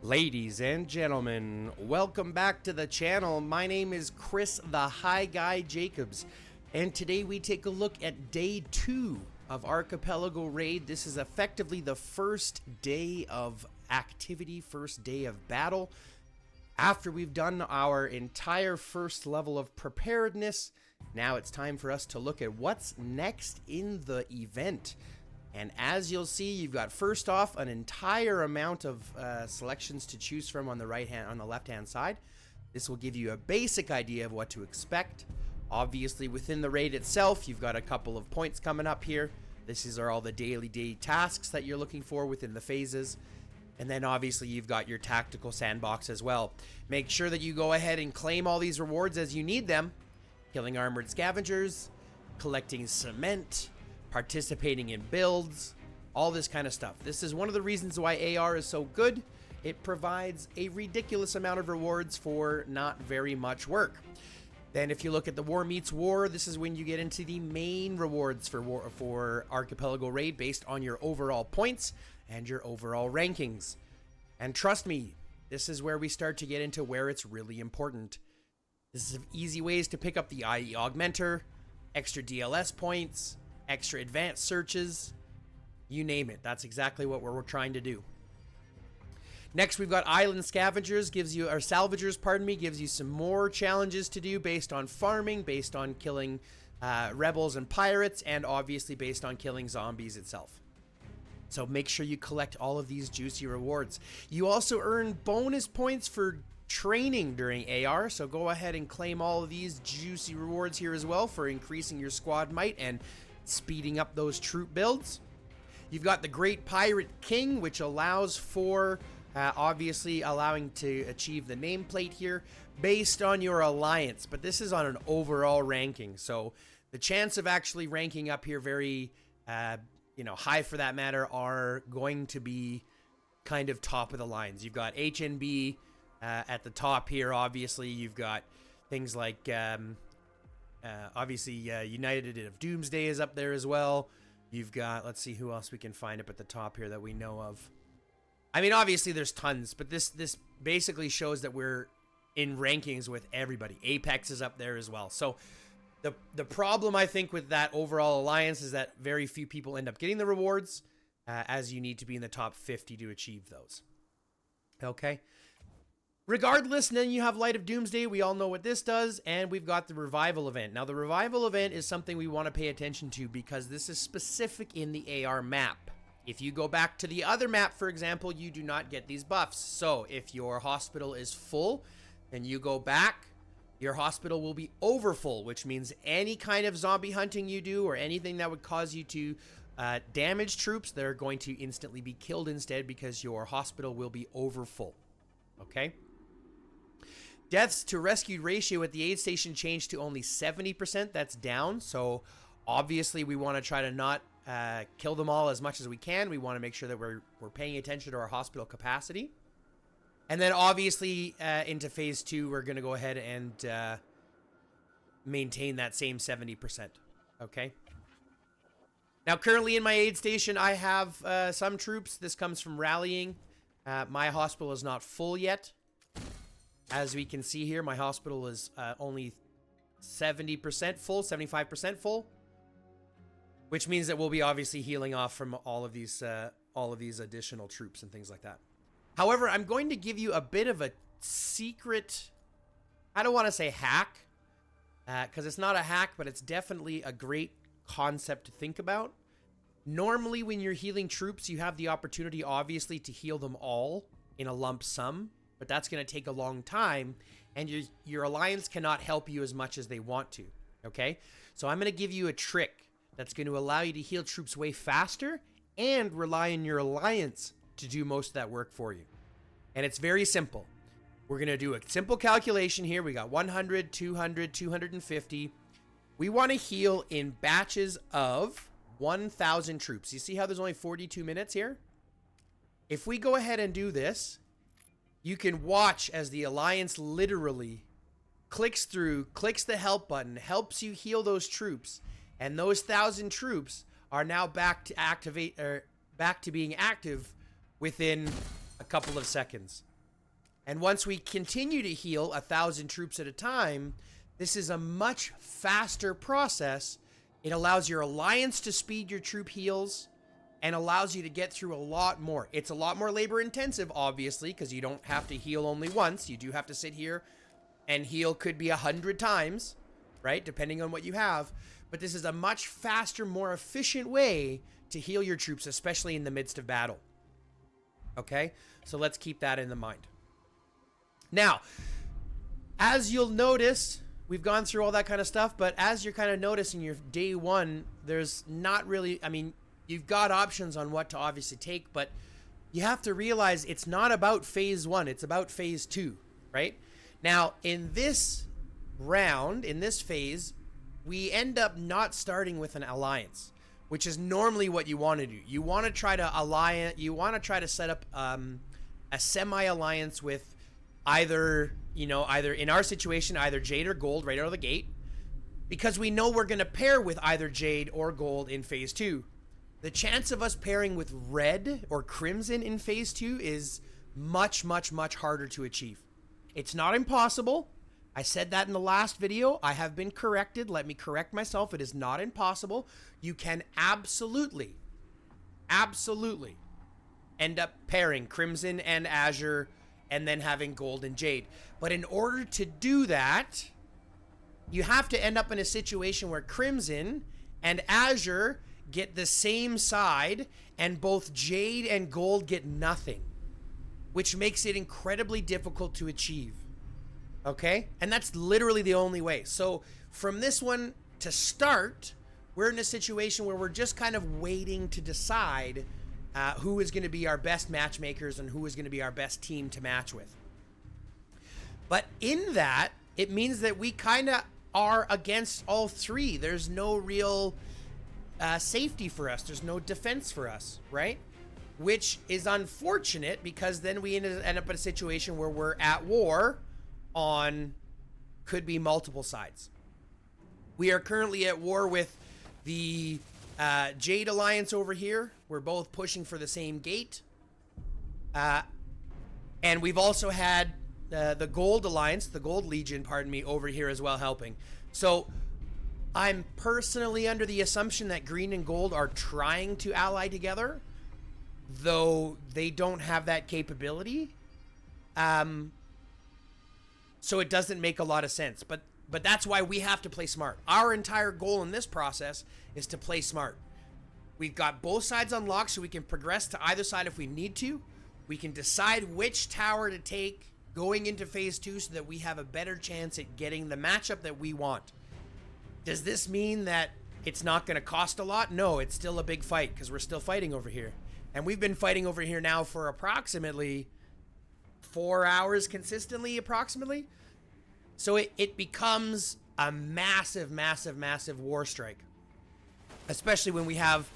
Ladies and gentlemen, welcome back to the channel. My name is Chris the High Guy Jacobs, and today we take a look at day 2 of Archipelago Raid. This is effectively the first day of activity, first day of battle. After we've done our entire first level of preparedness, now it's time for us to look at what's next in the event. And as you'll see, you've got first off an entire amount of selections to choose from on the left-hand side. This will give you a basic idea of what to expect. Obviously, within the raid itself, you've got a couple of points coming up here. These are all the daily tasks that you're looking for within the phases. And then obviously you've got your tactical sandbox as well. Make sure that you go ahead and claim all these rewards as you need them. Killing armored scavengers, collecting cement, participating in builds, all this kind of stuff. This is one of the reasons why AR is so good. It provides a ridiculous amount of rewards for not very much work. Then if you look at the War Meets War, this is when you get into the main rewards for Archipelago Raid based on your overall points and your overall rankings. And trust me, this is where we start to get into where it's really important. This is easy ways to pick up the IE Augmenter, extra DLS points, extra advanced searches, you name it. That's exactly what we're trying to do. Next, we've got Island Scavengers, Salvagers, pardon me, gives you some more challenges to do based on farming, based on killing rebels and pirates, and obviously based on killing zombies itself. So make sure you collect all of these juicy rewards. You also earn bonus points for training during AR, so go ahead and claim all of these juicy rewards here as well for increasing your squad might and speeding up those troop builds. You've got the Great Pirate King, which allows for obviously allowing to achieve the nameplate here based on your alliance, but this is on an overall ranking, so the chance of actually ranking up here very high for that matter are going to be kind of top of the lines. You've got HNB at the top here. Obviously you've got things like obviously United of Doomsday is up there as well. You've got, let's see who else we can find up at the top here that we know of. I mean, obviously there's tons, but this basically shows that we're in rankings with everybody. Apex is up there as well. So the problem I think with that overall alliance is that very few people end up getting the rewards, as you need to be in the top 50 to achieve those. Okay. Regardless, then you have Light of Doomsday. We all know what this does, and we've got the Revival event. Now, the Revival event is something we want to pay attention to because this is specific in the AR map. If you go back to the other map, for example, you do not get these buffs. So, if your hospital is full, then you go back, your hospital will be over full, which means any kind of zombie hunting you do or anything that would cause you to damage troops, they're going to instantly be killed instead because your hospital will be over full. Okay? Deaths to rescued ratio at the aid station changed to only 70%. That's down. So obviously we want to try to not kill them all as much as we can. We want to make sure that we're paying attention to our hospital capacity. And then obviously into phase 2, we're going to go ahead and maintain that same 70%. Okay. Now currently in my aid station, I have some troops. This comes from rallying. My hospital is not full yet. As we can see here, my hospital is only 70% full, 75% full, which means that we'll be obviously healing off from all of these additional troops and things like that. However, I'm going to give you a bit of a secret, I don't want to say hack, because it's not a hack, but it's definitely a great concept to think about. Normally, when you're healing troops, you have the opportunity, obviously, to heal them all in a lump sum. But that's going to take a long time, and your alliance cannot help you as much as they want to, okay? So I'm going to give you a trick that's going to allow you to heal troops way faster and rely on your alliance to do most of that work for you. And it's very simple. We're going to do a simple calculation here. We got 100, 200, 250. We want to heal in batches of 1,000 troops. You see how there's only 42 minutes here? If we go ahead and do this, you can watch as the alliance literally clicks the help button, helps you heal those troops, and those 1,000 troops are now back to being active within a couple of seconds. And once we continue to heal 1,000 troops at a time, this is a much faster process. It allows your alliance to speed your troop heals and allows you to get through a lot more. It's a lot more labor intensive, obviously, because you don't have to heal only once. You do have to sit here and heal could be 100 times, right? Depending on what you have. But this is a much faster, more efficient way to heal your troops, especially in the midst of battle. Okay? So let's keep that in the mind. Now, as you'll notice, we've gone through all that kind of stuff, but as you're kind of noticing your day one, there's not really, I mean, you've got options on what to obviously take, but you have to realize it's not about phase one, it's about phase two, right? Now, in this round, in this phase, we end up not starting with an alliance, which is normally what you want to do. You want to try to set up a semi-alliance with either in our situation, either Jade or Gold right out of the gate, because we know we're going to pair with either Jade or Gold in phase two. The chance of us pairing with Red or Crimson in phase two is much, much, much harder to achieve. It's not impossible. I said that in the last video. I have been corrected. Let me correct myself. It is not impossible. You can absolutely end up pairing Crimson and Azure and then having Gold and Jade. But in order to do that, you have to end up in a situation where Crimson and Azure get the same side and both Jade and Gold get nothing, which makes it incredibly difficult to achieve. Okay? And that's literally the only way. So from this one to start, we're in a situation where we're just kind of waiting to decide who is going to be our best matchmakers and who is going to be our best team to match with. But in that, it means that we kind of are against all three. There's no real safety for us. There's no defense for us, right? Which is unfortunate because then we end up in a situation where we're at war on could be multiple sides. We are currently at war with the Jade Alliance over here. We're both pushing for the same gate. And we've also had the Gold Alliance, the Gold Legion, pardon me, over here as well helping. So I'm personally under the assumption that Green and Gold are trying to ally together, though they don't have that capability. So it doesn't make a lot of sense. But that's why we have to play smart. Our entire goal in this process is to play smart. We've got both sides unlocked so we can progress to either side if we need to. We can decide which tower to take going into phase two so that we have a better chance at getting the matchup that we want. Does this mean that it's not going to cost a lot? No, it's still a big fight because we're still fighting over here. And we've been fighting over here now for approximately 4 hours consistently, approximately. So it becomes a massive, massive, massive war strike. Especially when we have,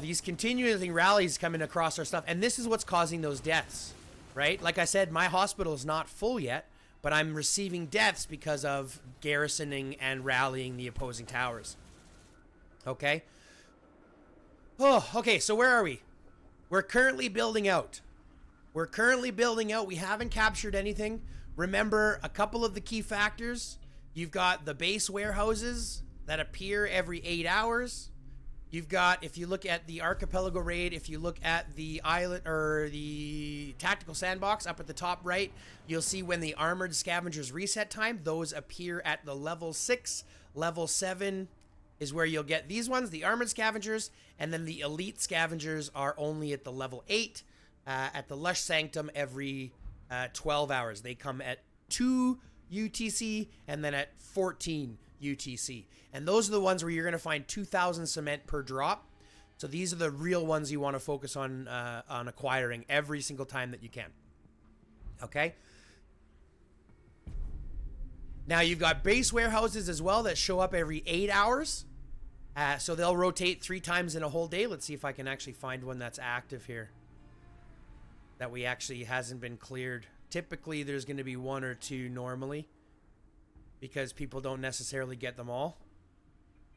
these continuing rallies coming across our stuff. And this is what's causing those deaths, right? Like I said, my hospital is not full yet, but I'm receiving deaths because of garrisoning and rallying the opposing towers. Okay? Okay, so where are we? We're currently building out. We haven't captured anything. Remember a couple of the key factors. You've got the base warehouses that appear every 8 hours. You've got, if you look at the Archipelago Raid, if you look at the island or the tactical sandbox up at the top right, you'll see when the armored scavengers reset time, those appear at the level 6. Level 7 is where you'll get these ones, the armored scavengers, and then the elite scavengers are only at the level 8. At the Lush Sanctum every 12 hours. They come at 2 UTC and then at 14 UTC. And those are the ones where you're going to find 2,000 cement per drop. So these are the real ones you want to focus on acquiring every single time that you can. Okay? Now you've got base warehouses as well that show up every 8 hours. So they'll rotate 3 times in a whole day. Let's see if I can actually find one that's active here. That we actually hasn't been cleared. Typically, there's going to be 1 or 2 normally because people don't necessarily get them all.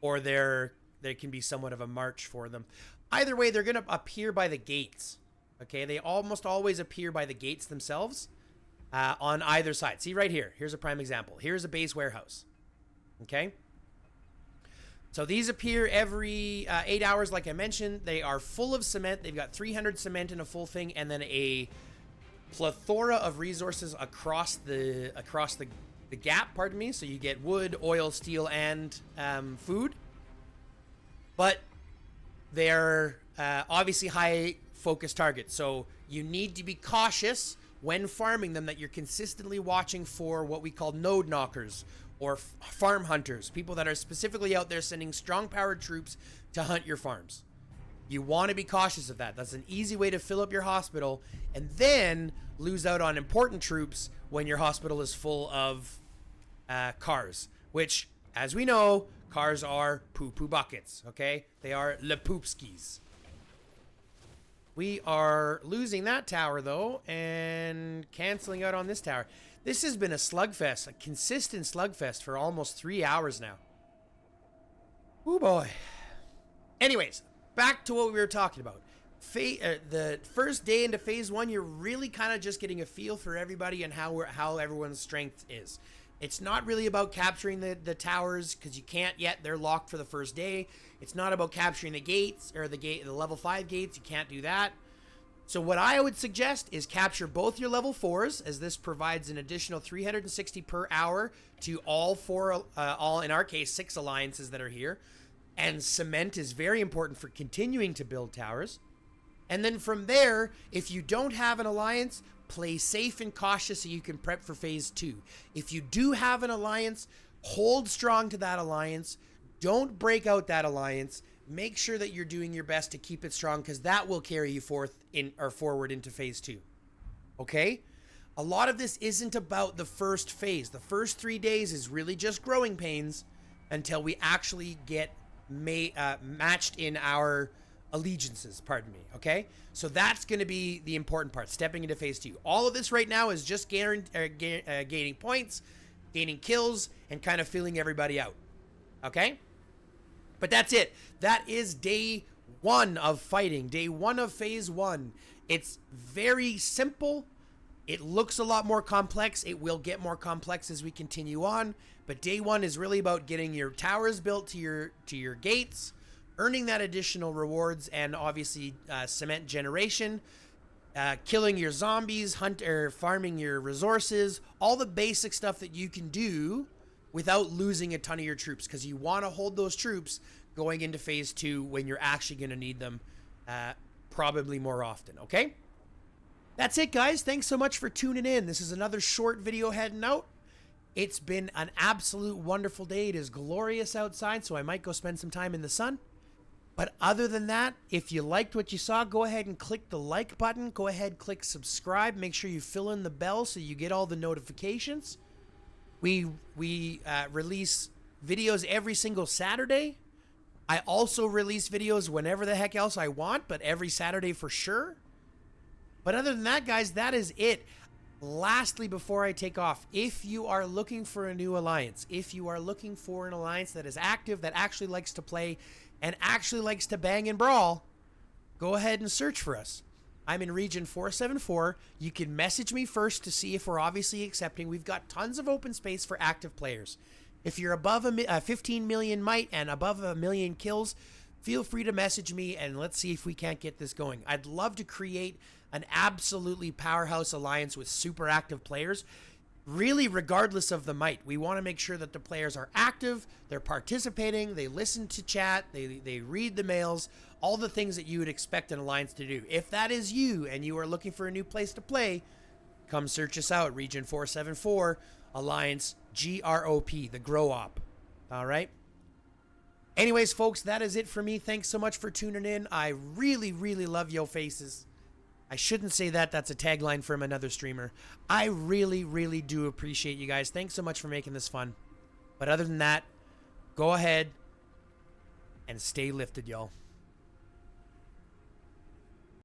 Or there can be somewhat of a march for them. Either way, they're going to appear by the gates. Okay, they almost always appear by the gates themselves on either side. See right here. Here's a prime example. Here's a base warehouse. Okay. So these appear every 8 hours, like I mentioned. They are full of cement. They've got 300 cement in a full thing, and then a plethora of resources across the gap. Pardon me. So you get wood, oil, steel, and food. But they're obviously high focus targets. So you need to be cautious when farming them, that you're consistently watching for what we call node knockers, or farm hunters, people that are specifically out there sending strong powered troops to hunt your farms. You want to be cautious of that. That's an easy way to fill up your hospital and then lose out on important troops when your hospital is full of cars, which, as we know, cars are poo-poo buckets, okay? They are le poopskis. We are losing that tower, though, and canceling out on this tower. This has been a slugfest, a consistent slugfest for almost 3 hours now. Oh boy. Anyways, back to what we were talking about. The first day into phase 1, you're really kind of just getting a feel for everybody and how everyone's strength is. It's not really about capturing the towers, because you can't yet. They're locked for the first day. It's not about capturing the gates, or the level 5 gates. You can't do that. So what I would suggest is capture both your level 4s, as this provides an additional 360 per hour to all in our case, 6 alliances that are here. And cement is very important for continuing to build towers. And then from there, if you don't have an alliance, play safe and cautious so you can prep for phase 2. If you do have an alliance, hold strong to that alliance. Don't break out that alliance. Make sure that you're doing your best to keep it strong, because that will carry you forward into phase 2. Okay? A lot of this isn't about the first phase. The first 3 days is really just growing pains until we actually get matched in our allegiances, pardon me, okay? So that's going to be the important part, stepping into phase 2. All of this right now is just gaining points, gaining kills, and kind of filling everybody out, okay? But that's it. That is day 1 of fighting, day 1 of phase 1. It's very simple. It looks a lot more complex. It will get more complex as we continue on. But day 1 is really about getting your towers built to your gates, earning that additional rewards, and obviously cement generation, killing your zombies, farming your resources, all the basic stuff that you can do without losing a ton of your troops, because you want to hold those troops going into phase 2 when you're actually going to need them probably more often, okay? That's it, guys. Thanks so much for tuning in. This is another short video heading out. It's been an absolute wonderful day. It is glorious outside, so I might go spend some time in the sun. But other than that, if you liked what you saw, go ahead and click the like button. Go ahead, click subscribe. Make sure you fill in the bell so you get all the notifications. We release videos every single Saturday. I also release videos whenever the heck else I want, but every Saturday for sure. But other than that, guys, that is it. Lastly, before I take off, if you are looking for a new alliance, if you are looking for an alliance that is active, that actually likes to play, and actually likes to bang and brawl, go ahead and search for us. I'm in region 474. You can message me first to see if we're obviously accepting. We've got tons of open space for active players. If you're above 15 million might and above 1 million kills, feel free to message me and let's see if we can't get this going. I'd love to create an absolutely powerhouse alliance with super active players, really regardless of the might. We want to make sure that the players are active, they're participating, they listen to chat, they read the mails, all the things that you would expect an alliance to do. If that is you and you are looking for a new place to play, come search us out, Region 474, Alliance GROP, the Grow Op. All right? Anyways, folks, that is it for me. Thanks so much for tuning in. I really, really love yo faces. I shouldn't say that. That's a tagline from another streamer. I really, really do appreciate you guys. Thanks so much for making this fun. But other than that, go ahead and stay lifted, y'all.